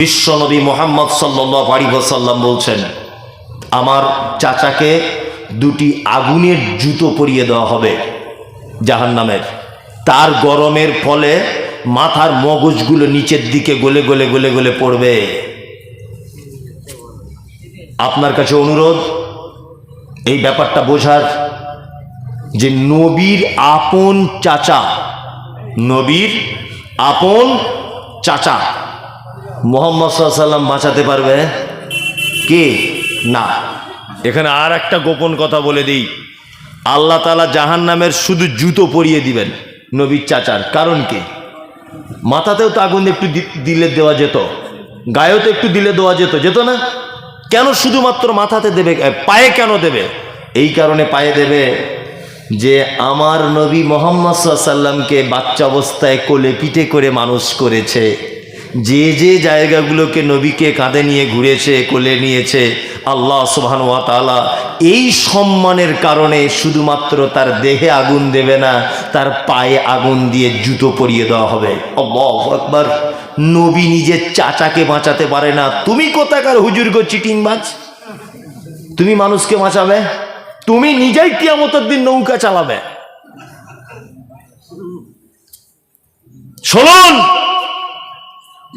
বিশ্বনবী মুহাম্মদ সাল্লাল্লাহু আলাইহি ওয়াসাল্লাম বলছেন, আমার চাচাকে দুটি আগুনের জুতো পরিয়ে দেওয়া হবে জাহান্নামের। তার গরমের ফলে মাথার মগজগুলো নিচের দিকে গলে গলে গলে গলে পড়বে। আপনার কাছে অনুরোধ, এই ব্যাপারটা বোঝার যে নবীর আপন চাচা, নবীর আপন চাচা মুহাম্মদ সাল্লাল্লাহু আলাইহি ওয়াসাল্লাম বাঁচাতে পারবে কে? না। এখানে আর একটা গোপন কথা বলে দিই, আল্লাহ তাআলা জাহান্নামের শুধু জুতো পরিয়ে দিবেন নবীর চাচার। কারণ কি? মাথাতেও তো আগুন একটু দিলে দেওয়া যেত, গায়েও তো একটু দিলে দেওয়া যেত, যেত না? কেন শুধুমাত্র মাথাতে দেবে, পায়ে কেন দেবে? এই কারণে পায়ে দেবে যে আমার নবী মুহাম্মদ সাল্লাল্লাহু আলাইহি ওয়াসাল্লামকে বাচ্চা অবস্থায় কোলে পিঠে করে মানুষ করেছে, যে যে জায়গাগুলোকে নবীকে কাঁধে নিয়ে ঘুরেছে, কোলে নিয়েছে, আল্লাহ সুবহানাহু ওয়া তাআলা এই সম্মানের কারণে শুধুমাত্র তার দেহে আগুন দেবে না, তার পায়ে আগুন দিয়ে জুতো পরিয়ে দেওয়া হবে। আল্লাহু আকবার। নবী নিজের চাচাকে বাঁচাতে পারে না, তুমি কোথাকার হুজুর গো চিটিংবাজ? তুমি মানুষকে বাঁচাবে? তুমি নিজেই কিয়ামতের দিন নৌকা চালাবে। শুনুন,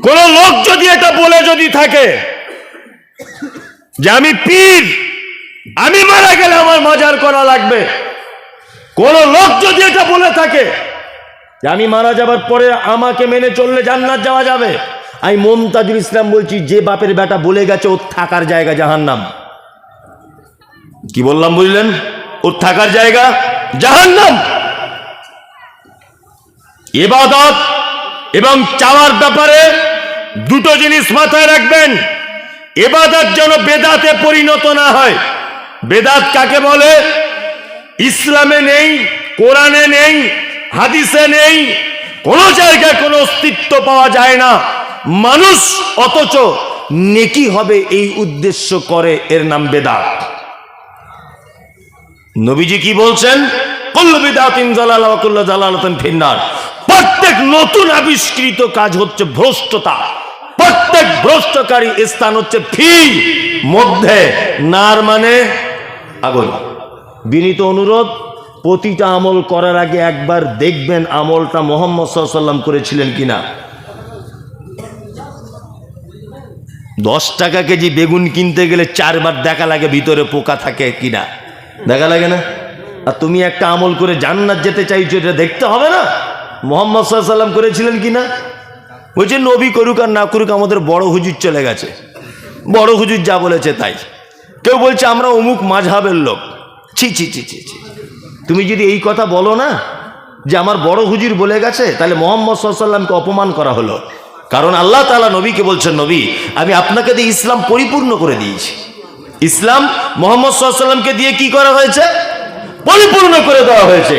কোন লোক যদি এটা বলে যদি থাকে যে আমি পীর, আমি মারা গেলে আমার মাজার করা লাগবে, কোন লোক যদি এটা বলে থাকে যে আমি মারা যাবার পরে আমাকে মেনে চললে জান্নাত যাওয়া যাবে, আমি মুমতাজুল ইসলাম বলছি, যে বাপের বেটা বলে গেছে ওর থাকার জায়গা জাহান্নাম। কি বললাম বুঝলেন? ওর থাকার জায়গা জাহান্নাম। ইবাদত এবং চাওয়ার ব্যাপারে দুটো জিনিস মাথায় রাখবেন। ইবাদত যেন বেদাতে পরিণত না হয়। বেদাত কাকে বলে? ইসলামে নেই, কোরআনে নেই, হাদিসে নেই, কোন জায়গায় কোনো অস্তিত্ব পাওয়া যায় না। মানুষ অথচ নেকি হবে এই উদ্দেশ্য করে, এর নাম বেদাত। নবীজি কি বলছেন? কুল্লু বিদআতিন যালালা ওয়া কুল্লু যালালাতিন ফিন্নার। প্রত্যেক নতুন আবিষ্কৃত কাজ হচ্ছে ভ্রষ্টতা। প্রত্যেক ভ্রষ্টকারী স্থান হচ্ছে ফি, মধ্যে, নার মানে আগুন। বিনীত অনুরোধ, প্রতিটা আমল করার আগে একবার দেখবেন আমলটা মুহাম্মদ সাল্লাল্লাহু আলাইহি ওয়াসাল্লাম করেছিলেন কিনা। 10 টাকা কেজি বেগুন কিনতে গেলে 4 বার দেখা লাগে ভিতরে পোকা থাকে কিনা, দেখা লাগে না? আর তুমি একটা আমল করে জান্নাত যেতে চাইছো, এটা দেখতে হবে না মুহাম্মদ সাল্লাল্লাহু আলাইহি ওয়াসাল্লাম করেছিলেন কিনা? বলছে নবী করুক আর না করুক, আমাদের বড় হুজুর চলে গেছে, বড় হুজুর যা বলেছে তাই। কেউ বলছে আমরা অমুক মাযহাবের লোক। ছি ছি ছি ছি ছি। তুমি যদি এই কথা বলো না যে আমার বড় হুজুর বলে গেছে, তাহলে মুহাম্মদ সাল্লাল্লাহু আলাইহি ওয়াসাল্লামকে অপমান করা হলো। কারণ আল্লাহ তাআলা নবীকে বলছেন, নবী আমি আপনাকে দিয়ে ইসলাম পরিপূর্ণ করে দিয়েছি। ইসলাম মুহাম্মদ সাল্লাল্লাহু আলাইহি ওয়াসাল্লামকে দিয়ে কি করা হয়েছে? পরিপূর্ণ করে দেওয়া হয়েছে।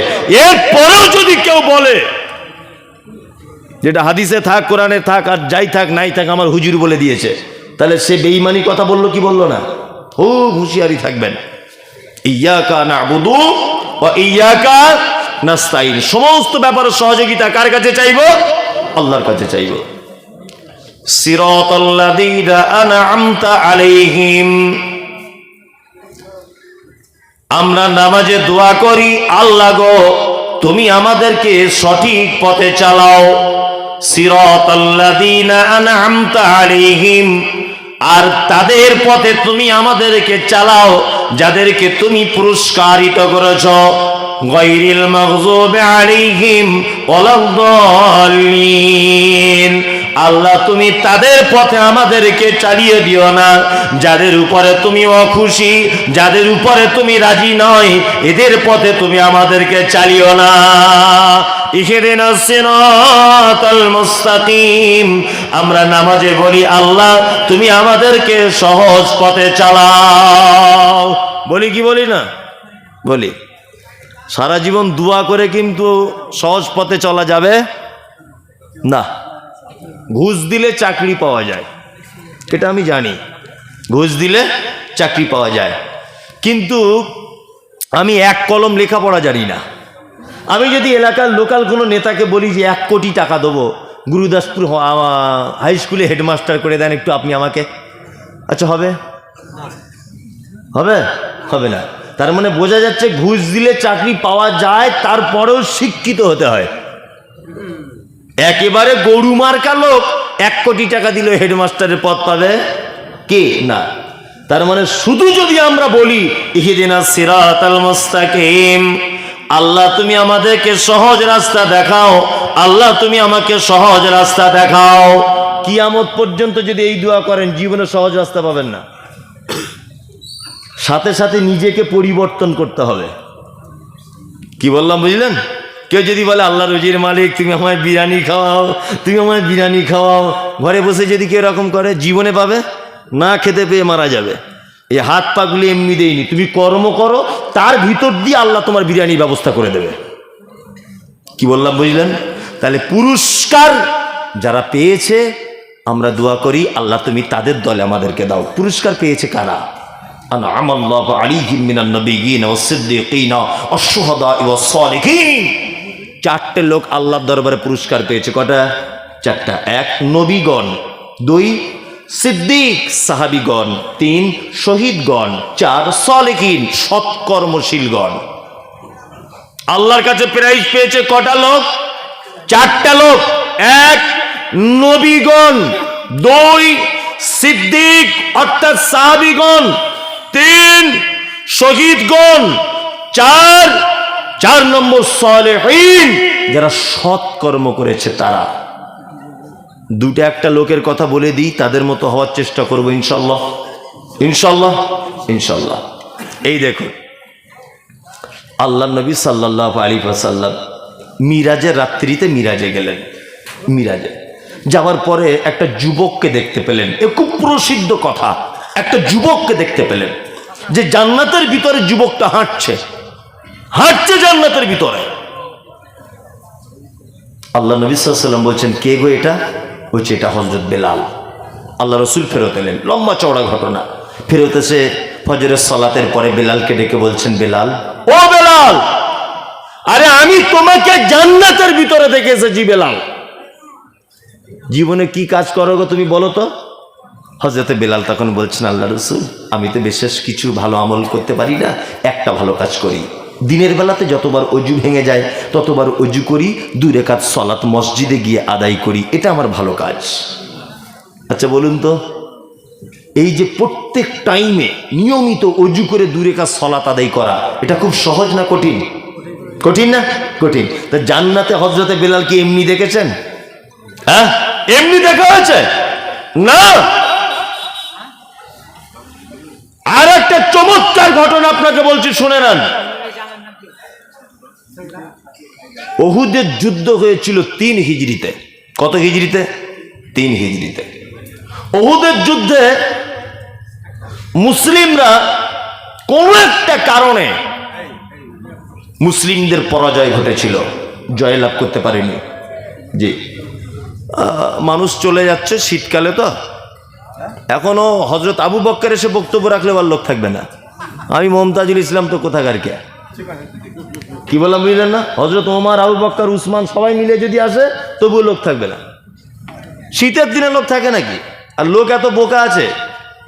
এরপরেও যদি কেউ বলে যেটা হাদিসে থাক, কোরআনে থাক, আর যাই থাক নাই থাক আমার হুজুর বলে দিয়েছে, তাহলে সে বেঈমানি কথা বললো কি বললো না? খুব হুঁশিয়ারি থাকবেন। ইয়্যাকা না'বুদু ওয়া ইয়্যাকা নাস্তাইন। সমস্ত ব্যাপারে সহযোগিতা কার কাছে চাইবো? আল্লাহর কাছে চাইবো। সিরাতাল্লাযীনা আন'আমতা আলাইহিম। আমরা নামাজে দোয়া করি, আল্লাহ গো তুমি আমাদেরকে সঠিক পথে চালাও। সিরাতাল্লাযীনা আন'আমতা আলাইহিম, আর তাদের পথে তুমি আমাদেরকে চালাও যাদেরকে তুমি পুরস্কারিত করেছো। গায়রিল মাগযুবি আলাইহিম ওয়ালাদ-দাল্লিন। আল্লাহ তুমি তাদের পথে আমাদেরকে চালিয়ে দিও না যাদের উপরে তুমি অখুশি, যাদের উপরে তুমি রাজি নয়, এদের পথে তুমি আমাদেরকে চালিও না। ইহদিনাস সিরাতাল মুস্তাকিম। আমরা নামাজে বলি আল্লাহ তুমি আমাদেরকে সহজ পথে চালাও। বলি কি বলি না? বলি। সারা জীবন দোয়া করে কিন্তু সহজ পথে চলা যাবে না। ঘুষ দিলে চাকরি পাওয়া যায়, এটা আমি জানি, ঘুষ দিলে চাকরি পাওয়া যায়, কিন্তু আমি এক কলম লেখাপড়া জানি না। আমি যদি এলাকার লোকাল কোনো নেতাকে বলি যে 1 কোটি টাকা দেবো, গুরুদাসপুর হাই স্কুলে হেডমাস্টার করে দেন একটু আপনি আমাকে। আচ্ছা হবে? হবে? হবে না। তার মানে বোঝা যাচ্ছে ঘুষ দিলে চাকরি পাওয়া যায়, তারপরেও শিক্ষিত হতে হয়। একেবারে গরু মার্কা লোক 1 কোটি টাকা দিলে হেডমাস্টারের পদ পাবে কি না? তার মানে শুধু যদি আমরা বলি ইহদিনাস সিরাতাল মুস্তাকিম, আল্লাহ তুমি আমাদেরকে সহজ রাস্তা দেখাও, আল্লাহ তুমি আমাকে সহজ রাস্তা দেখাও, কিয়ামত পর্যন্ত যদি এই দোয়া করেন জীবনে সহজ রাস্তা পাবেন না। সাথে সাথে নিজেকে পরিবর্তন করতে হবে। কি বললাম বুঝলেন? কেউ যদি বলে আল্লাহ রুজির মালিক, তুমি আমায় বিরিয়ানি খাওয়াও, তুমি আমায় বিরিয়ানি খাওয়াও, ঘরে বসে যদি কেউ এরকম করে জীবনে পাবে না, খেতে পেয়ে মারা যাবে। এই হাত পাগুলি এমনি দেয়নি, তুমি কর্ম করো, তার ভিতর দিয়ে আল্লাহ তোমার বিরিয়ানির ব্যবস্থা করে দেবে। কি বললাম বুঝলেন? তাহলে পুরস্কার যারা পেয়েছে আমরা দোয়া করি আল্লাহ তুমি তাদের দলে আমাদেরকে দাও। পুরস্কার পেয়েছে কারা? আনআমাল্লাহু আলাইহিম মিনান নাবিয়্যিন ওয়াস-সিদ্দীকিন ওয়াশ-শুহাদা'i ওয়াস-সালিহিন। 4টে লোক আল্লাহর দরবারে পুরস্কার পেয়েছে। কটা? 4টা। 1 নবীগণ, 2 সিদ্দিক সাহাবীগণ, 3 শহীদগণ, 4 সালিহিন সৎকর্মশীলগণ। আল্লাহর কাছে প্রাইজ পেয়েছে কটা লোক? 4টা লোক। 1 নবীগণ, 2 সিদ্দিক অর্থাৎ সাহাবীগণ, 3 শহীদগণ, 4 নম্বর সালেহীন যারা সৎকর্ম করেছে তারা। 2টা লোকের কথা বলে দিই, তাদের মতো হওয়ার চেষ্টা করবো ইনশাল্লাহ, ইনশাল্লাহ, ইনশাল্লাহ। এই দেখুন আল্লাহ নবী সাল্লাল্লাহু আলাইহি ওয়াসাল্লাম মিরাজের রাত্রিতে মিরাজে গেলেন। মিরাজে যাওয়ার পরে একটা যুবককে দেখতে পেলেন। এ খুব প্রসিদ্ধ কথা। একটা যুবককে দেখতে পেলেন যে জান্নাতের ভিতরে যুবকটা হাঁটছে, হাঁটছে জান্নাতের ভিতরে। আল্লাহ নবী সাল্লাল্লাহু আলাইহি ওয়াসাল্লাম বলছেন কে গো এটা? বলছে এটা হযরত বেলাল। আল্লাহ রসুল ফেরত এলেন, লম্বা চওড়া ঘটনা। ফেরত এসে ফজরের সালাতের পরে বেলালকে ডেকে বলছেন বেলাল, ও বেলাল, আরে আমি তোমাকে জান্নাতের ভিতরে দেখে এসেছি বেলাল। জীবনে কি কাজ করো গো তুমি বলো তো? হযরতে বেলাল তখন বলছেন আল্লাহ রসুল আমি তো বিশেষ কিছু ভালো আমল করতে পারি না, একটা ভালো কাজ করি। দিনের বেলাতে যতবার অজু ভেঙে যায় ততবার অজু করি, 2 রাকাত সালাত মসজিদে গিয়ে আদায় করি, এটা আমার ভালো কাজ। আচ্ছা বলুন তো, এই যে প্রত্যেক টাইমে নিয়মিত অজু করে 2 রাকাত সালাত আদায় করা, এটা খুব সহজ না কঠিন? কঠিন না? কঠিন। তা জান্নাতে হযরতে বেলাল কি এমনি দেখেছেন? হ্যাঁ, এমনি দেখা হয়েছে না। আর একটা চমৎকার ঘটনা আপনাকে বলছি, শুনে নেন। উহুদের যুদ্ধ হয়েছিল 3 হিজরিতে। কত হিজরিতে? 3 হিজরিতে। উহুদের যুদ্ধে মুসলিমরা কোন একটা কারণে মুসলিমদের পরাজয় ঘটেছিল, জয়লাভ করতে পারেনি। জি, মানুষ চলে যাচ্ছে শীতকালে, তো এখনো হযরত আবু বকর এসে বক্তব্য রাখলে আর লোক থাকবে না। আমি মমতাজুল ইসলাম তো কোথাকার কে? কি বললাম বুঝলেন না? হযরত ওমর, আবু বকর, উসমান সবাই মিলে যদি আসে তবুও লোক থাকবে না। শীতের দিনে লোক থাকে নাকি? আর লোক এত বোকা আছে,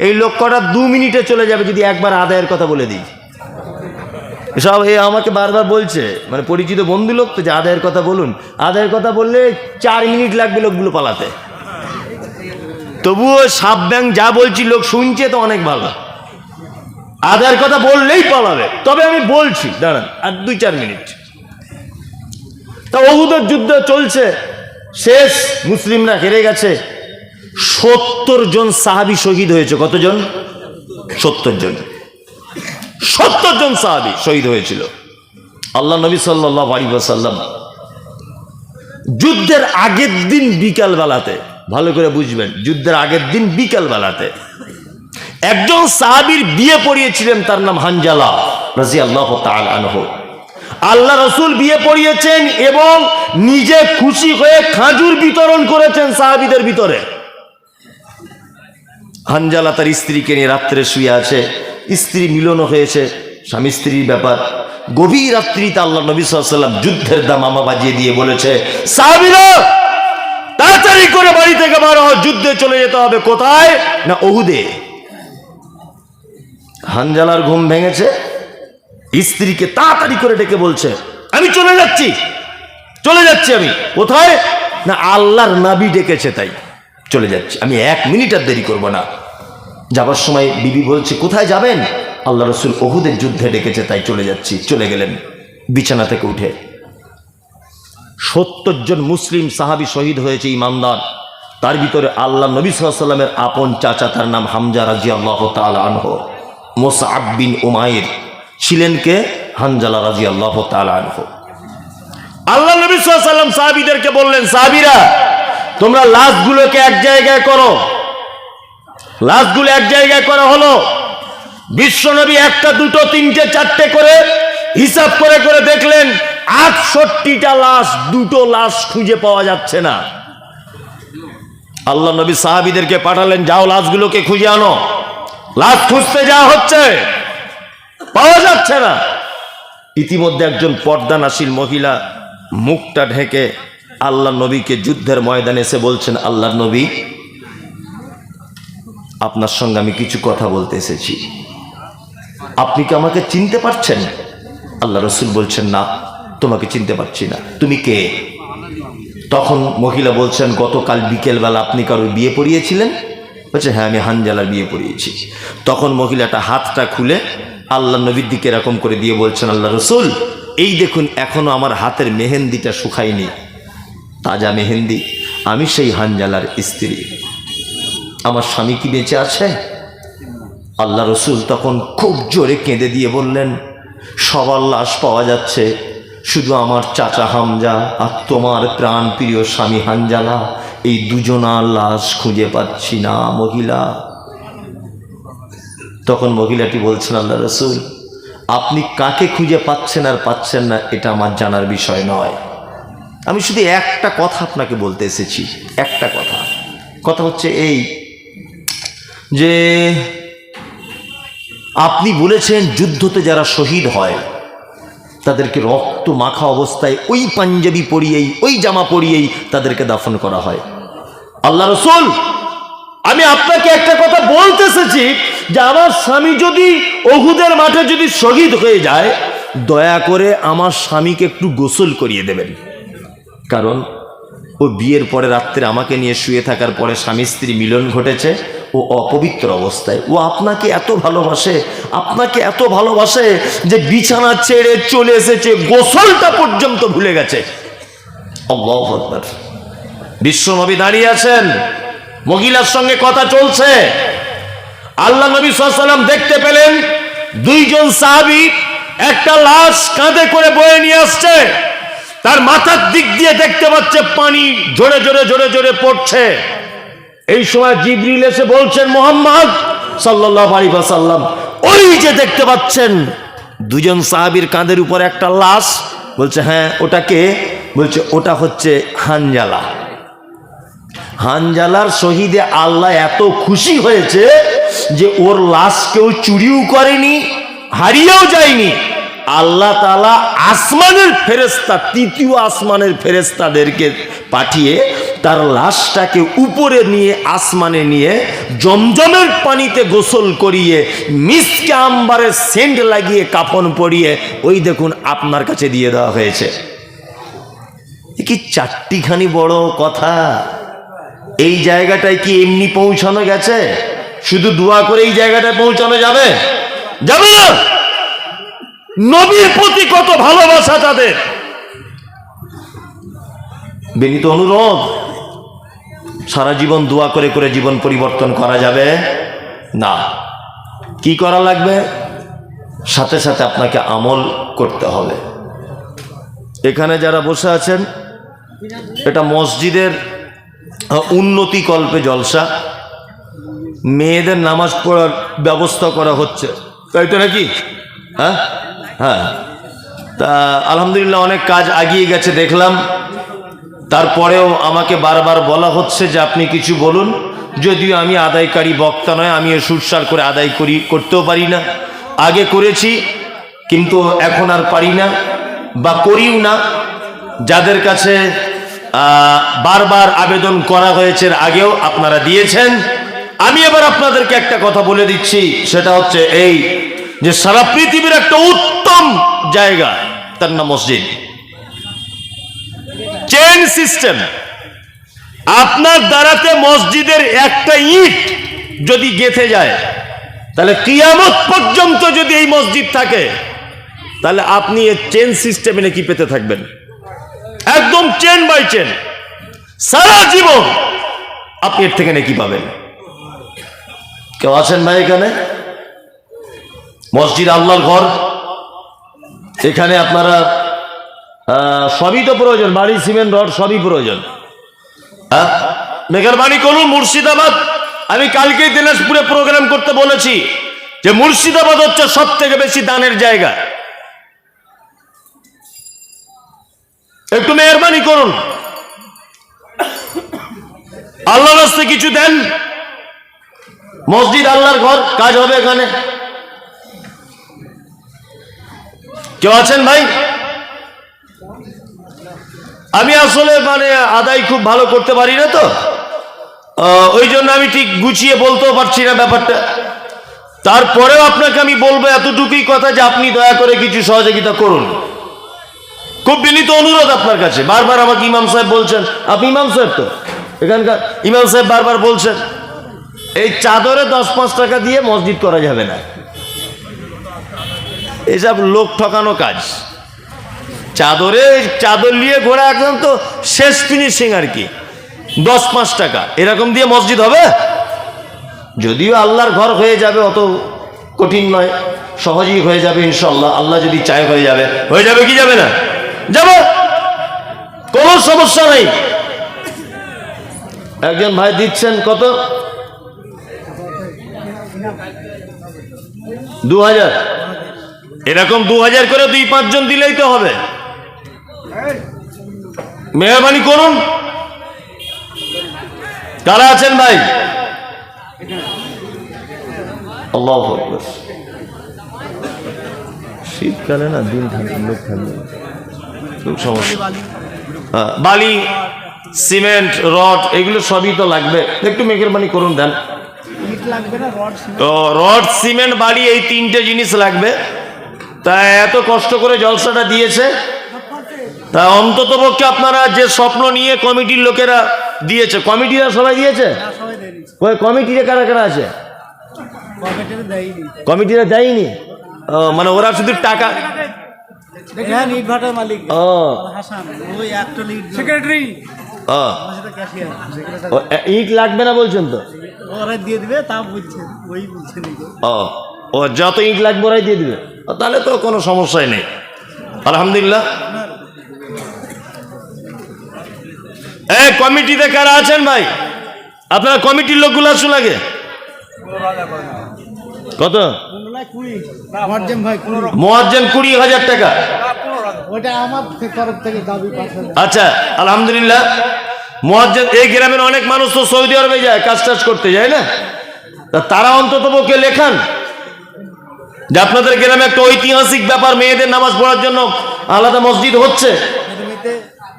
এই লোক কটা 2 মিনিটে চলে যাবে যদি একবার আদায়ের কথা বলে দিই। সব এ আমাকে বারবার বলছে, মানে পরিচিত বন্ধু লোক তো, যে আদায়ের কথা বলুন। আদায়ের কথা বললে 4 মিনিট লাগবে লোকগুলো পালাতে। তবুও সাপ ব্যাং যা বলছি লোক শুনছে তো অনেক ভালো। আদায়ের কথা বললেই পালাবে। তবে আমি বলছি, দাঁড়ান আর 2-4 মিনিট। তা উহুদের যুদ্ধ চলছে, শেষ, মুসলিমরা হেরে গেছে। 70 জন সাহাবী শহীদ হয়েছে। কতজন? 70 জন। 70 জন সাহাবী শহীদ হয়েছিল। আল্লাহ নবী সাল্লাল্লাহু আলাইহি ওয়াসাল্লাম যুদ্ধের আগের দিন বিকাল বেলাতে, ভালো করে বুঝবেন, যুদ্ধের আগের দিন বিকাল বেলাতে একজন সাহাবীর বিয়ে পড়িয়েছিলেন, তার নাম হানজালা রাদিয়াল্লাহু তাআলা আনহু। আল্লাহ রসুল বিয়ে পড়িয়েছেন এবং নিজে খুশি হয়ে খাজুর বিতরণ করেছেন সাহাবীদের ভিতরে। হানজালা তার স্ত্রীকে নিয়ে রাত্রে শুয়ে আছে, স্ত্রী মিলন হয়েছে, স্বামী স্ত্রীর ব্যাপার। গভীর রাত্রিতে আল্লাহ নবী সাল্লাল্লাহু আলাইহি ওয়াসাল্লাম যুদ্ধের দামামা বাজিয়ে দিয়ে বলেছে, সাহাবীরা তাড়াতাড়ি করে বাড়ি থেকে বার হও, যুদ্ধে চলে যেতে হবে। কোথায়? না উহুদে। হানজালার ঘুম ভেঙেছে, স্ত্রীকে তাড়াতাড়ি করে ডেকে বলছে, আমি চলে যাচ্ছি, চলে যাচ্ছি। আমি কোথায়? না আল্লাহর নবী ডেকেছে তাই চলে যাচ্ছি, আমি 1 মিনিট আর দেরি করব না। যাবার সময় বিবি বলছে, কোথায় যাবেন? আল্লাহ রসুল উহুদের যুদ্ধে ডেকেছে তাই চলে যাচ্ছি। চলে গেলেন বিছানা থেকে উঠে। 70 জন মুসলিম সাহাবী শহীদ হয়েছে, ইমানদার। তার ভিতরে আল্লাহ নবী সাল্লাল্লাহু আলাইহি ওয়াসাল্লামের আপন চাচা, তার নাম হামজা রাদিয়াল্লাহু তাআলা আনহু। মুসআব বিন উমাইর ছিলেন কে? হানজালা রাদিয়াল্লাহু তাআলা আনহু। আল্লাহ নবী সাল্লাল্লাহু আলাইহি ওয়াসাল্লাম সাহাবীদেরকে বললেন, সাহাবীরা তোমরা লাশগুলোকে এক জায়গায় করো। লাশগুলো এক জায়গায় করা হলো। বিশ্বনবী 1টা 2টো 3টে 4টে করে হিসাব করে করে দেখলেন 68টা লাশ, 2টো লাশ খুঁজে পাওয়া যাচ্ছে না। আল্লাহ নবী সাহাবীদেরকে পাঠালেন, যাও লাশগুলোকে খুঁজে আনো। লাশ খুঁজতে যাওয়া হচ্ছে, পাওয়া যাচ্ছে না। ইতিমধ্যে একজন পর্দানাশীল মহিলা মুখটা ঢেকে আল্লাহ নবীকে যুদ্ধের ময়দানে এসে বলছেন, আল্লাহ নবী আপনার সঙ্গে আমি কিছু কথা বলতে এসেছি, আপনি কি আমাকে চিনতে পারছেন? আল্লাহ রসুল বলছেন, না তোমাকে চিনতে পারছি না, তুমি কে? তখন মহিলা বলছেন, গতকাল বিকেলবেলা আপনি কারোর বিয়ে পড়িয়েছিলেন? বলছে, হ্যাঁ আমি হানজালার বিয়ে পড়িয়েছি। তখন মহিলাটা হাতটা খুলে আল্লাহ নবীর দিকে এরকম করে দিয়ে বলছেন, আল্লাহ রসুল এই দেখুন এখনো আমার হাতের মেহেন্দিটা শুকায়নি, তাজা মেহেন্দি, আমি সেই হানজালার স্ত্রী, আমার স্বামী কি বেঁচে আছে? আল্লাহ রসুল তখন খুব জোরে কেঁদে দিয়ে বললেন, সবার লাশ পাওয়া যাচ্ছে, শুধু আমার চাচা হামজা আর তোমার প্রাণ প্রিয় স্বামী হানজালা, এই দুজনার লাশ খুঁজে পাচ্ছি না মহিলা। তখন মহিলাটি বলছেন, আল্লাহ রসুল আপনি কাকে খুঁজে পাচ্ছেন আর পাচ্ছেন না এটা আমার জানার বিষয় নয়, আমি শুধু একটা কথা আপনাকে বলতে এসেছি। একটা কথা হচ্ছে এই যে আপনি বলেছেন যুদ্ধতে যারা শহীদ হয় তাদেরকে রক্ত মাখা অবস্থায় ওই পাঞ্জাবি পরিয়েই, ওই জামা পরিয়েই তাদেরকে দাফন করা হয়। আল্লাহ রসুল আমি আপনাকে একটা কথা বলতে এসেছি যে আমার স্বামী যদি উহুদের মাঠে যদি শহীদ হয়ে যায়, দয়া করে আমার স্বামীকে একটু গোসল করিয়ে দেবেন। কারণ ও বিয়ের পরে রাত্রে আমাকে নিয়ে শুয়ে থাকার পরে স্বামী স্ত্রী মিলন ঘটেছে, ও অপবিত্র অবস্থায়, ও আপনাকে এত ভালোবাসে, আপনাকে এত ভালোবাসে যে বিছানা ছেড়ে চলে এসেছে, গোসলটা পর্যন্ত ভুলে গেছে। আল্লাহু আকবার। বিশ্বনবী দাঁড়িয়ে আছেন, মহিলার সঙ্গে কথা চলছে। আল্লাহ নবী সাল্লাল্লাহু আলাইহি ওয়াসাল্লাম দেখতে পেলেন 2 জন সাহাবী একটা লাশ কাঁধে করে বয়ে নিয়ে আসছে, তার মাথার দিক দিয়ে দেখতে পাচ্ছে পানি জোরে জোরে জোরে জোরে পড়ছে। এই সময় জিবরিল এসে বলছেন, মুহাম্মদ সাল্লাল্লাহু আলাইহি ওয়াসাল্লাম ওই যে দেখতে পাচ্ছেন 2 জন সাহাবীর কাঁধের উপর একটা লাশ। বলছে, হ্যাঁ ওটা কে? বলছে, ওটা হচ্ছে হানজালা। হানজালার শহীদে আল্লাহ এত খুশি হয়েছে যে ওর লাশ কেউ চুরিও করেনি, হারিয়েও যায়নি। আল্লাহ তাআলা আসমানের ফেরেশতা, 3য় আসমানের ফেরেশতাদেরকে পাঠিয়ে তার লাশটাকে উপরে নিয়ে আসমানে নিয়ে জমজমের পানিতে গোসল করিয়ে মিসকে আম্বারের সেন্ট লাগিয়ে কাফন পরিয়ে ওই দেখুন আপনার কাছে দিয়ে দেওয়া হয়েছে। কি 4টিখানি বড় কথা। এই জায়গাটায় কি এমনি পৌঁছানো গেছে? শুধু দোয়া করে এই জায়গাটায় পৌঁছানো যাবে? যাবে না। নবীর প্রতি কত ভালোবাসা তাদের। বিনীত অনুরোধ, সারা জীবন দোয়া করে করে জীবন পরিবর্তন করা যাবে না। কি করা লাগবে? সাথে সাথে আপনাকে আমল করতে হবে। এখানে যারা বসে আছেন, এটা মসজিদের উন্নতি কল্পে জলসা, মেয়েদের নামাজ পড়ার ব্যবস্থা করা হচ্ছে, তাই তো নাকি? হ্যাঁ হ্যাঁ, তা আলহামদুলিল্লাহ অনেক কাজ এগিয়ে গেছে দেখলাম। তারপরেও আমাকে বারবার বলা হচ্ছে যে আপনি কিছু বলুন, যদিও আমি আদায়কারী বক্তা নয়, আমিও সুরসার করে আদায় করতেও পারি না। আগে করেছি কিন্তু এখন আর পারি না বা করিও না। যাদের কাছে বারবার আবেদন করা হয়েছে, আগেও আপনারা দিয়েছেন। আমি এবার আপনাদেরকে একটা কথা বলে দিচ্ছি, সেটা হচ্ছে এই যে সারা পৃথিবীর একটা উত্তম জায়গা, তার নাম মসজিদ। Chain system. আপনার দ্বারাতে মসজিদের একটা ইট যদি গেঁথে যায়, তাহলে কিয়ামত পর্যন্ত যদি এই মসজিদ থাকে, তাহলে আপনি এই চেন সিস্টেমে নাকি পেতে থাকবেন, একদম চেন বাই চেন সারা জীবন আপনি এর থেকে নাকি পাবেন। কেউ আছেন ভাই এখানে? মসজিদ আল্লাহর ঘর, এখানে আপনারা সবই তো প্রয়োজন, বাড়ি, সিমেন্ট, রড সবই প্রয়োজন। মেহরবানি করুন মুর্শিদাবাদ, আমি কালকেই দিনাজপুরে প্রোগ্রাম করতে বলেছি যে মুর্শিদাবাদ হচ্ছে সব থেকে বেশি দানের জায়গা। একটু মেহরবানি করুন, আল্লাহর রাস্তে কিছু দেন। মসজিদ আল্লাহর ঘর, কাজ হবে এখানে। কেউ আছেন ভাই? আমি আসলে আদায় খুব ভালো করতে পারি না, তো ওই জন্য আমি ঠিক গুছিয়ে বলতেও পারছি না ব্যাপারটা। তারপরেও আপনাকে আমি বলবো এতটুকুই কথা যে আপনি দয়া করে কিছু সহযোগিতা করুন। খুব বিনীত অনুরোধ আপনার কাছে। বারবার আমাকে ইমাম সাহেব বলছেন, আপনি ইমাম সাহেব তো এখানকার ইমাম সাহেব, বারবার বলছেন এই চাদরে 10-5 টাকা দিয়ে মসজিদ করা যাবে না, এসব লোক ঠকানো কাজ। চাদর নিয়ে ঘোরা একদম তো শেষ ফিনিশিং আর কি। 10-5 টাকা এরকম দিয়ে মসজিদ হবে? যদিও আল্লাহর ঘর হয়ে যাবে, অত কঠিন নয়, সহজেই হয়ে যাবে ইনশাল্লাহ। আল্লাহ যদি চায় হয়ে যাবে। হয়ে যাবে কি যাবে না? যাব, কোনো সমস্যা নেই। একজন ভাই দিচ্ছেন কত? 2000। এরকম 2000 করে 2-5 জন দিলেই তো হবে। মেহরবানি করুন। কারা আছেন ভাই? আল্লাহু আকবার। শীতকালে না দিন থাকবে, লোক থাকবে, খুব সমস্যা। বালি, সিমেন্ট, রড এগুলো সবই তো লাগবে। একটু মেহরবানি করুন, দেন। রড, সিমেন্ট, বালি এই 3টে জিনিস লাগবে। তা এত কষ্ট করে জলসাটা দিয়েছে, তা অন্তত পক্ষে আপনারা যে স্বপ্ন নিয়ে কমিটির লোকেরা দিয়েছে, কমিটিরা সবাই দিয়েছে? কমিটিরা কারা কারা আছে? কমিটিরা দেয়নি? ওরা শুধু টাকা। ইট লাগবে না বলছেন তো? ও যত ইট লাগবে ওরাই দিয়ে দিবে, তাহলে তো কোনো সমস্যাই নেই, আলহামদুলিল্লাহ। কমিটিতে কারা আছেন ভাই? আপনারা কমিটির লোকগুলো আসুন আগে। কত? মুয়াজ্জিন 20,000 টাকা। আচ্ছা, আলহামদুলিল্লাহ। মুয়াজ্জিন, এই গ্রামের অনেক মানুষ তো সৌদি আরবে যায়, কাজ টাজ করতে যায় না, তারা অন্তত পক্ষে লেখান যে আপনাদের গ্রামে একটা ঐতিহাসিক ব্যাপার, মেয়েদের নামাজ পড়ার জন্য আলাদা মসজিদ হচ্ছে।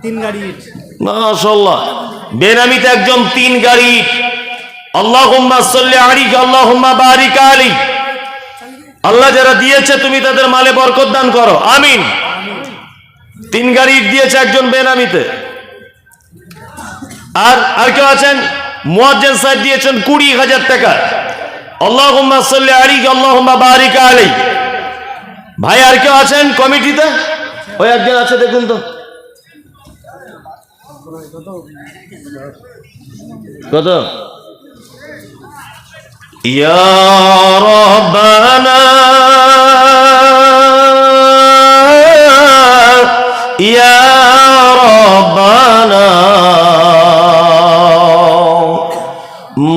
3 গাড়ি ইট, মাশাআল্লাহ। বেনামিতে একজন 3 গাড়ি ইট। আল্লাহুম্মা সাল্লি আলাইহি আল্লাহুম্মা বারিক আলাইহি। আল্লাহ যারা দিয়েছে তুমি তাদের মালে বরকত দান করো, আমিন। 3 গাড়ি ইট দিয়েছে একজন বেনামিতে। আর কেউ আছেন? মুয়াজ্জিন সাহেব দিয়েছেন 20,000 টাকা। আল্লাহুম্মা সাল্লি আলাইহি আল্লাহুম্মা বারিক আলাইহি। ভাই আর কেউ আছেন কমিটিতে? ওই একজন আছে, দেখুন তো কত? ইয়া রাব্বানা ইয়া রাব্বানা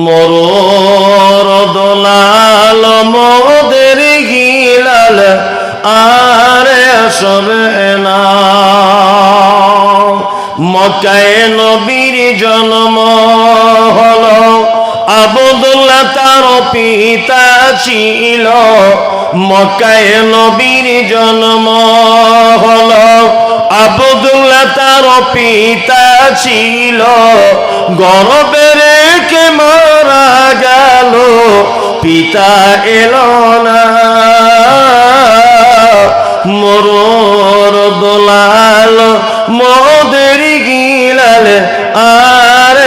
মরর দলাল মোদের গিলাল আরে সবে না। মক্কায় নবীর জন্ম হলো, আব্দুল্লাহ তার পিতা ছিল। মক্কায় নবীর জন্ম হলো, আব্দুল্লাহ তার পিতা ছিল, গর্ভে রেখে মারা গেল, পিতা এলো না, মরুর দোলাল মোদের গিলাল আর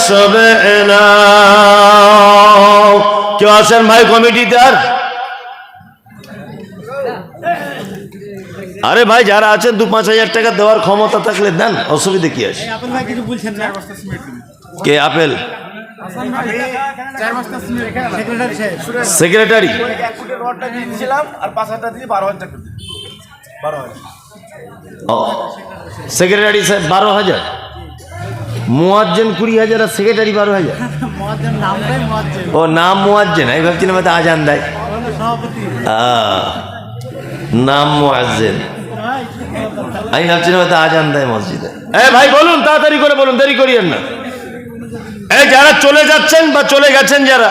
সবে না। কেউ আছেন ভাই কমিটিতে? আর আরে ভাই যারা আছেন 2-5 হাজার টাকা দেওয়ার ক্ষমতা থাকলে দেন, অসুবিধা কি আছে? আপেল ভাই কিছু বলছেন না? কে আপেল? সেক্রেটারি সাহেব। সেক্রেটারি সেক্রেটারি সাহেব 12,000, মুয়াজ্জেন 20,000 আর সেক্রেটারি 12,000। মুয়াজ্জিন নামটাই মুয়াজ্জিন। ও নাম মুয়াজ্জেন, আমি ভাবছিলাম হয়তো আজান দেয়। সভাপতি। নাম মুয়াজ্জেন, আমি ভাবছিলাম হয়তো আজান দেয় মসজিদে। ভাই বলুন, তাড়াতাড়ি করে বলুন, দেরি করিয়েন না। যারা চলে যাচ্ছেন বা চলে গেছেন যারা,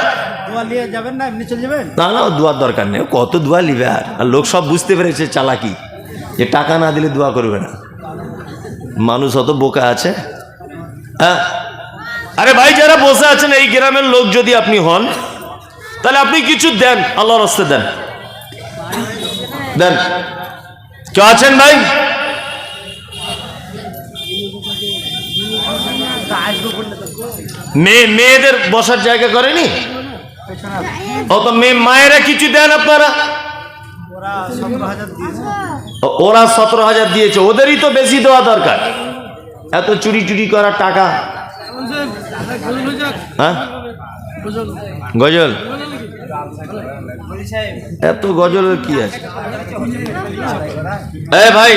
দোয়া নিয়ে যাবেন না, এমনি চলে যাবেন? না না, দোয়ার দরকার নেই, কত দোয়া নিবে। আর লোক সব বুঝতে পেরেছে চালাকি, যে টাকা না দিলে দোয়া করবে না। মানুষ অত বোকা আছে। হ্যাঁ, আরে ভাই যারা বসে আছেন এই গ্রামের লোক যদি আপনি হন, তাহলে আপনি কিছু দেন, আল্লাহর রাস্তায় দেন, দেন। কেউ আছেন ভাই? মেয়েদের বসার জায়গা করেনি, অত মায়েরা কিছু দেন আপনারা? ওরা 17,000 দিয়েছে, ওদেরই তো বেশি দেওয়া দরকার। এত চুরি চুরি করার টাকা। হ্যাঁ, গজল, এত গজলের কি আছে? ভাই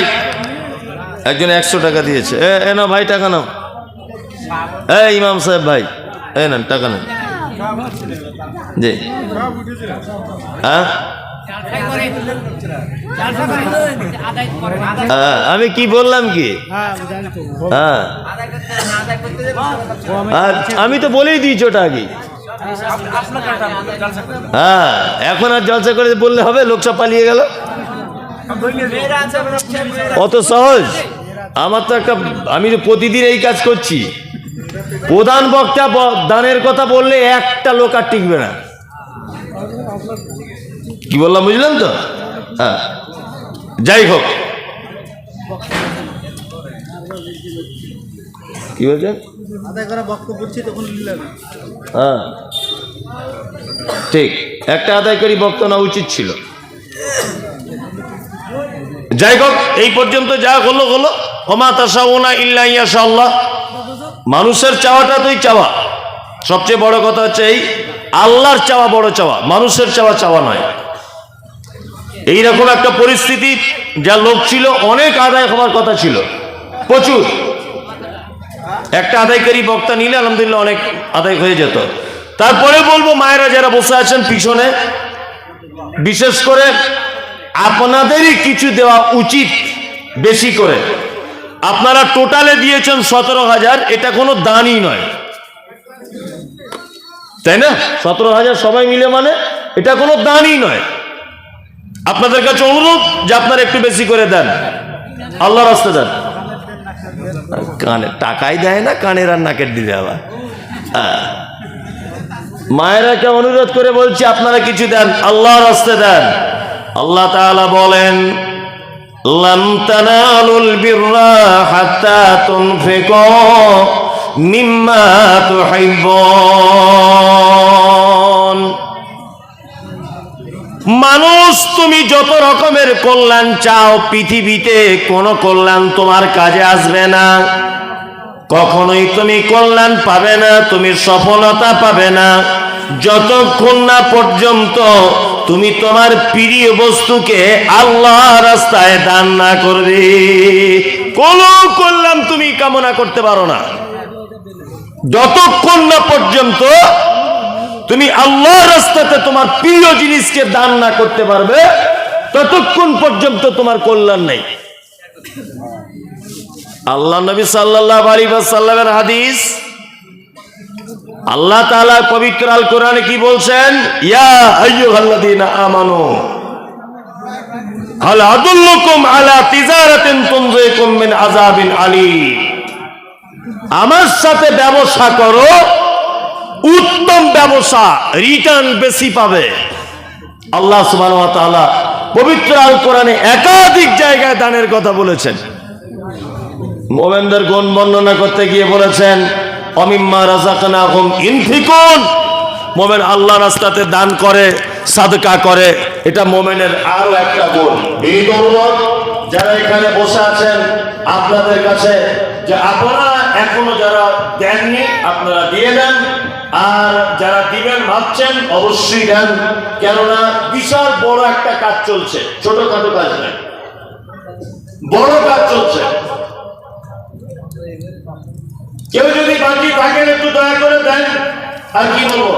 একজন 100 টাকা দিয়েছে, এ না ভাই টাকা নাও। ইমাম সাহেব ভাই, নেন টাকা নেন। জি, হ্যাঁ আমি কি বললাম কি? হ্যাঁ, আমি তো বলেই দিয়েছি ওটা আগে। হ্যাঁ, এখন আর জলসা করে বললে হবে? লোক সব পালিয়ে গেল, অত সহজ? আমার তো একটা, আমি তো প্রতিদিন এই কাজ করছি। প্রধান বক্তা দানের কথা বললে একটা লোক আর টিকবে না। কি বললাম বুঝলেন তো? হ্যাঁ, যাই হোক, কি বলছেন? হ্যাঁ ঠিক, একটা আদায়কারী বক্তা না উচিত ছিল। যাই হোক, এই পর্যন্ত যা হলো হলো। ওমা তাশাউনা ইল্লা ইয়াশাআল্লাহ। মানুষের চাওয়াটা তোই চাওয়া, সবচেয়ে বড় কথা হচ্ছে এই আল্লাহর চাওয়া বড় চাওয়া, মানুষের চাওয়া চাওয়া নয়। এইরকম একটা পরিস্থিতি, যা লোক ছিল অনেক আদায় হওয়ার কথা ছিল, প্রচুর। একটা আদায়কারী বক্তা নিলে আলহামদুলিল্লাহ অনেক আদায় হয়ে যেত। তারপরে বলবো, মায়েরা যারা বসে আছেন পিছনে, বিশেষ করে আপনাদেরই কিছু দেওয়া উচিত বেশি করে। আপনারা টোটালে দিয়েছেন 17,000, এটা কোনো দানই নয়, তাই না? 17,000 সবাই মিলে, মানে এটা কোনো দানই নয়। আপনাদের কাছে অনুরোধ যে আপনারা একটু বেশি করে দেন, আল্লাহর রাস্তায় দেন। কানে টাকাই দেয় না, কানের আর নাকের দিলে আবার। মায়েরাকে অনুরোধ করে বলছি, আপনারা কিছু দেন, আল্লাহর রাস্তায় দেন। আল্লাহ তাআলা বলেন, লান তানালুল বিররা হাত্তা তুনফিকু মিম্মা তুহিব্বুন। মানুষ, তুমি যত রকমের কল্যাণ চাও, পৃথিবীতে কোনো কল্যাণ তোমার কাজে আসবে না। কখনোই তুমি কল্যাণ পাবে না, তুমি সফলতা পাবে না, যতক্ষণ না পর্যন্ত তুমি তোমার প্রিয় বস্তুকে আল্লাহ রাস্তায় দান না করবে। কোনো কল্যাণ তুমি কামনা করতে পারো না যতক্ষণ না পর্যন্ত তুমি আল্লাহ রাস্তাতে তোমার প্রিয় জিনিসকে দান না করতে পারবে, ততক্ষণ পর্যন্ত তোমার কল্যাণ নেই। আল্লাহ নবী সাল্লাল্লাহু আলাইহি ওয়াসাল্লামের হাদিস, আল্লাহ তাআলা পবিত্র আল কোরআনে কি বলছেন? ইয়া আইয়ুহাল্লাযীনা আমানু, হাল আদুল্লুকুম আলা তিজারাতিন তুনজিকুম মিন আযাবিন আলীম। আমার সাথে ব্যবসা করো, উত্তম ব্যবসা, রিটার্ন বেশি পাবে। আল্লাহ সুবহানাহু ওয়া তাআলা পবিত্র আল কোরআনে একাধিক জায়গায় দানের কথা বলেছেন। মুমিনদের গুণ বর্ণনা করতে গিয়ে বলেছেন অমিম্মা রাযাকনাহুম ইনফিকুন। মুমিন আল্লাহর রাস্তাতে দান করে, সাদকা করে, এটা মুমিনের আরো একটা গুণ। এই দৌলত যারা এখানে বসে আছেন আপনাদের কাছে যে আপনারা এখনো যারা দেননি আপনারা দিয়ে দেন, আর যারা দিবেন ভাবছেন অবশ্যই দেন, কেননা বিশাল বড় একটা কাজ চলছে, ছোটখাটো কাজ নয়, বড় কাজ চলছে। কেউ যদি বাকি থাকেন একটু দয়া করে দেন। আর কি বলবো,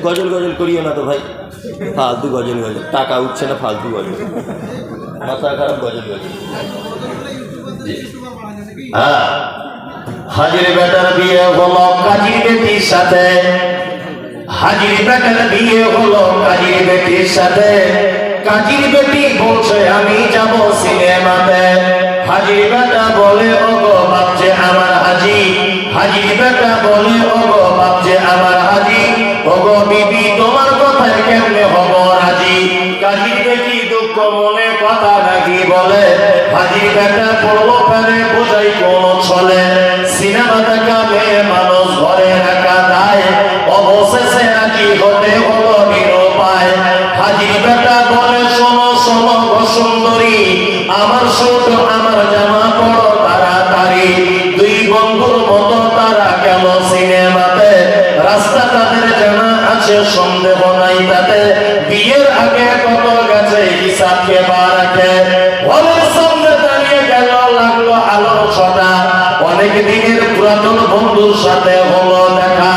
গজল গজল করিও না তো ভাই, ফালতু গজল গজল, টাকা উঠছে না, ফালতু গজল, মাথা খারাপ গজল গজল। হ্যাঁ, হাজির বেটার বিয়ে হলো কাজী বেটির সাথে, হাজির বেটার বিয়ে হলো কাজীর বেটির সাথে, কাজীর বেটি বলছে আমি যাব সিনেমাতে। হাজির বেটা বলে ওগো বাপছে আমার হাজি, হাজির বেটা বলে ওগো বাপছে আমার হাজি, ওগো বিবি তোমার কথায় কেমনে হব রাজি। কাজীর বেটি দুঃখ মনে কথা নাকি বলে, হাজির বেটা পড়লো প্যারে বোঝাই কোন ছলে। সিনেমা দেখা মেয়ে মানুষ ঘরে রাখা দায়, অবশেষে রাজি হতে হলো নিরুপায়। হাজির বেটা বলে শোনো শোনো গো সুন্দরী, আমার সুট আমার জামা পড়ো তাড়াতাড়ি। দুই বন্ধুর মতো তারা গেল সিনেমাতে, রাস্তা তাদের জানা আছে সন্দেহ নাই তাতে। বিয়ের আগে কত গেছে হিসাব কে বা রাখে, হলের সামনে দাঁড়িয়ে গেল লাগলো আলোর ছটা। অনেক দিনের পুরাতন বন্ধুর সাথে হলো দেখা,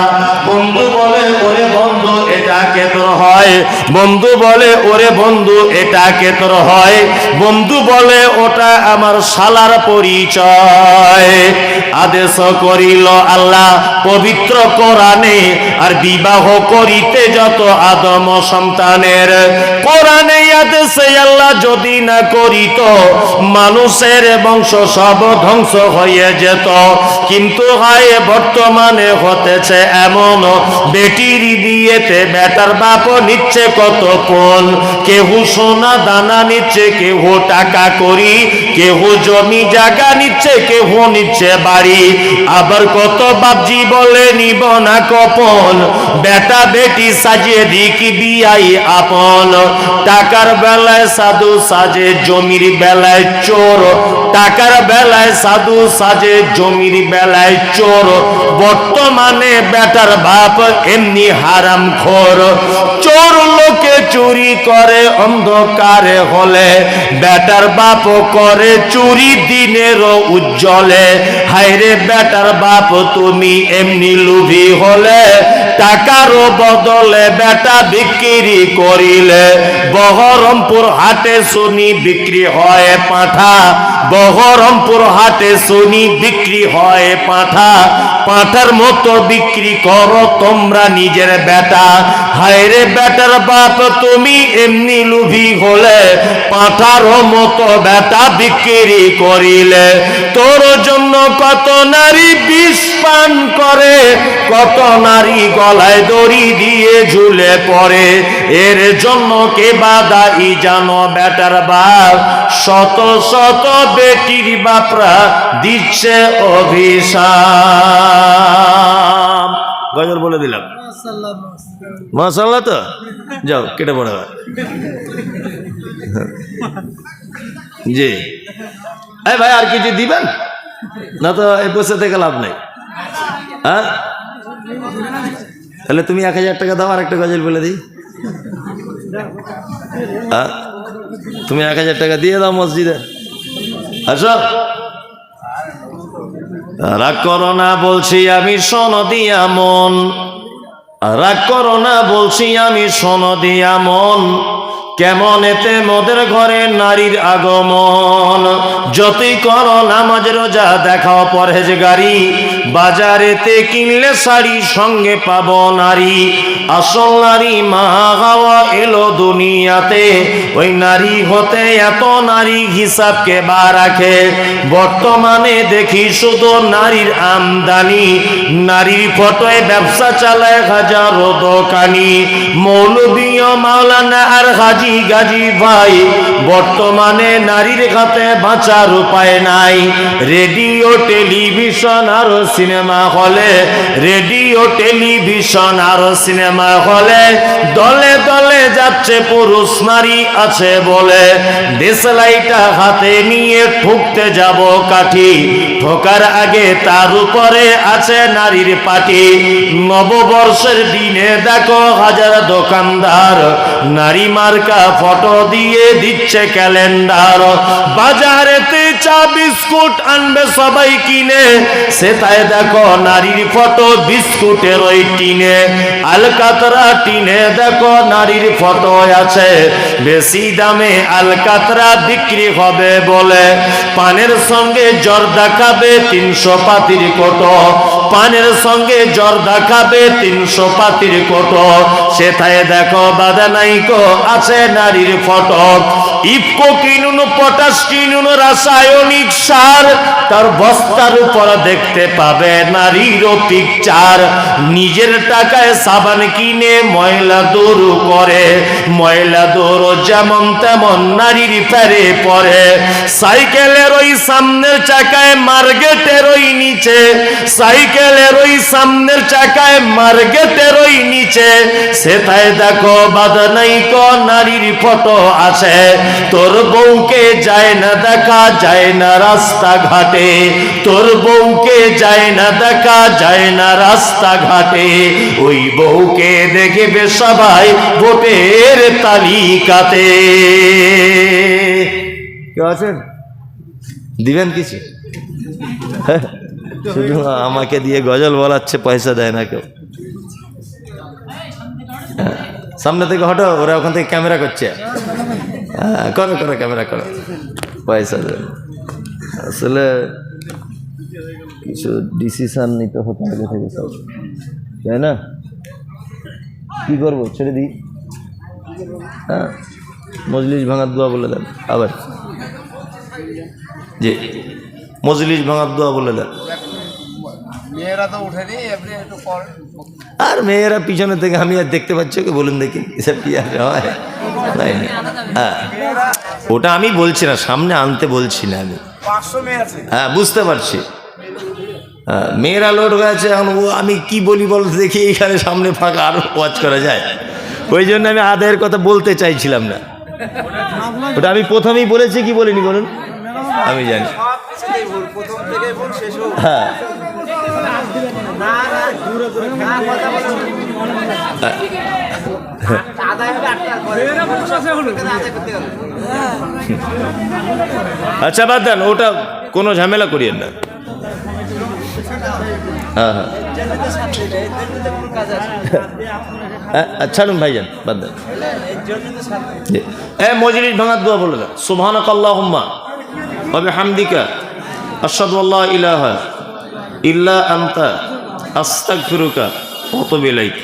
বন্ধু বলে ওরে বন্ধু এটা কে তোর হয়, বন্ধু বলে ওরে বন্ধু এটা কে তোর হয়, বন্ধু বলে ওটা আমার শালার পরিচয়। আদেশ করিল আল্লাহ পবিত্র কোরআনে, আর বিবাহ করিতে যত আদম সন্তানের। কোরআনে আদেশে আল্লাহ যদি না করিত মানুষের বংশ সব ধ্বংস হয়ে যেত। কিন্তু হয় বর্তমানে হতেছে এমন, বেটির বিয়েতে বেটার বাপ নিচ্ছে কত পণ। কেহু সোনা দানা নিচ্ছে, কেহু টাকা করি, কেহু জমি জায়গা নিচ্ছে, কেহু নিচ্ছে বাড়ি। আবার কত বাপজি বলে নিব না কপন, বেটা বেটি সাজিয়ে দিকি বিয়াই আপন। টাকার বেলায় সাধু সাজে, জমির বেলায় চোর, টাকার বেলায় সাধু সাজে, জমির বেলায় চোর। বর্তমানে বেটার বাপ এমনি হারাম খোর। চোর লোকে চুরি করে অন্ধকারে হলে, বেটার বাপ করে চুরি দিনের উজ্জ্বলে। হায়রে বেটার বাপ তুমি এমনি লুভি হলে, টাকারও বদলে বেটা বিক্রি করিলে। বহরমপুর হাটে শুনি বিক্রি হয় পাঁঠা, বহরমপুর হাটে শুনি বিক্রি হয় পাঁঠা। পাঁঠার মতো বিক্রি করো তোমরা নিজের বেটা। হায়রে বেটার বাপ তুমি এমনি লুভি হলে, পাঁঠারও মতো বেটা বিক্রি করিলে। তোর জন্য কত নারী বিষ পান করে, কত নারী গলায় দড়ি দিয়ে ঝুলে পড়ে। এর জন্য কে বাদাই জানো বেটার বাপ, শত শত বেটির বাপরা দিচ্ছে অভিশাপ। গজল বলে দিলাম, মাশাআল্লাহ। তো যাও কেটে পড়ে জি। এই ভাই আর কিছু দিবেন না তো এই বসে থেকে লাভ নেই। হ্যাঁ, তাহলে তুমি 1000 টাকা দাও আর একটা গজল বলে দিই। হ্যাঁ, তুমি 1000 টাকা দিয়ে দাও মসজিদে। আসো, রাগ করো না বলছি আমি শোনো দিয়া মন, রাগ করো না বলছি আমি শোনো দিয়া মন। কেমন এতে মোদের ঘরে নারীর আগমন। যতই করো নামাজ রোজা দেখাও পরহেজগারি, বাজারেতে কিনলে শাড়ি সঙ্গে পাবো নারী, আসল নারী মা হাওয়া এলো দুনিয়াতে, ওই নারী হতে এত নারী হিসাবকে বা রাখে। বর্তমানে দেখি শুধু নারীর আমদানি, নারীর ফটোয় ব্যবসা চালায় হাজারো দোকানি, মৌলবী ও মাওলানা আর হাজি গাজী ভাই। বর্তমানে নারীর হাতে বাঁচার উপায় নাই। রেডিও টেলিভিশন আর সিনেমা হলে, রেডিও টেলিভিশন আর সিনেমা হলে দলে দলে যাচ্ছে পুরুষ নারী আছে বলে। দেশলাইটা হাতে নিয়ে ঠুকতে যাব কাঠি, ঠোকার আগে তার উপরে আছে নারীর পাটি। নববর্ষের দিনে দেখো হাজার দোকানদার নারী মার্কা ফটো দিয়ে দিচ্ছে ক্যালেন্ডার। বাজারেতে চা বিস্কুট আনবে সবাই কিনে, সেটাই দেখো নারীর ফটো বিস্কুটের ওই টিনে। আলকাতরা টিনে দেখো নারীর ফটো আছে, বেশি দামে আলকাতরা বিক্রি হবে বলে। পানের সঙ্গে জর্দা খাবে 300 পাতির কোটো, পানের সঙ্গে জর্দা খাবে 300 পাতির কোটো। সেটাই দেখো বাদানাইকো আছে নারীর ফটো। ইফকো কিনুন, পটাশ কিনুন, রাসায়নিক সার, তার বস্তার উপর দেখতে পাবে নারীর পিকচার। নিজের টাকায় সাবান কিনে ময়লা দূর করে, ময়লা দূর যেমন তেমন নারীর ফেরে পরে। সাইকেলের ওই সামনের চাকায় মার্কেটের ওই নিচে, সাইকেলের ওই সামনের চাকায় মার্কেটের ওই নিচে, সেটাই দেখো বাদানাইকো নারীর ফটো আছে। তোর বউকে যায় না দেখা যায় না রাস্তাঘাটে, তোর বউকে যায় না দেখা যায় না রাস্তাঘাটে, ওই বউকে দেখবে সবাই ভোটের তালিকাতে। কেউ আছেন দিবেন কিছু? শুধু আমাকে দিয়ে গজল বলাচ্ছে, পয়সা দেয় না কেউ। সামনে থেকে হটো, ওরা ওখান থেকে ক্যামেরা করছে। করো করো ক্যামেরা করো, পয়সা দেবে। আসলে কিছু ডিসিশন নিতে হতো আগে থেকে সব, তাই না? কি করবো, ছেড়ে দিই? হ্যাঁ, মজলিস ভাঙার দোয়া বলে দেন আবার। জি, মজলিস ভাঙার দোয়া বলে দেন। মেয়েরা তো উঠেনি, এমনি একটু পরে। আর মেয়েরা পিছনে থেকে আমি আর দেখতে পাচ্ছি ওকে, বলুন দেখি এসব কি আর হয়? হ্যাঁ, ওটা আমি বলছি না, সামনে আনতে বলছি না আমি। 500 মেয়ে আছে। হ্যাঁ, বুঝতে পারছি। হ্যাঁ, মেয়েরা লোড হয়েছে এখন। ও আমি কি বলি বল দেখি, এইখানে সামনে ফাঁকা আরো ওয়াচ করা যায়, ওই জন্য আমি আদায়ের কথা বলতে চাইছিলাম না। ওটা আমি প্রথমেই বলেছি কি বলিনি বলুন? আমি জানি। হ্যাঁ, আচ্ছা বাদ দেন, ওটা কোনো ঝামেলা করিয়েন না। হ্যাঁ হ্যাঁ, ছাড়ুন ভাইজান, বাদ দেন। মজলিস ভাঙার দোয়া বলে দেন। সুবহানাকাল্লাহুম্মা ওয়া বিহামদিকা আশহাদু আল্লা ইলাহা ইল্লা আনতা আস্তাগফিরুকা ওয়া আতুবু ইলাইক।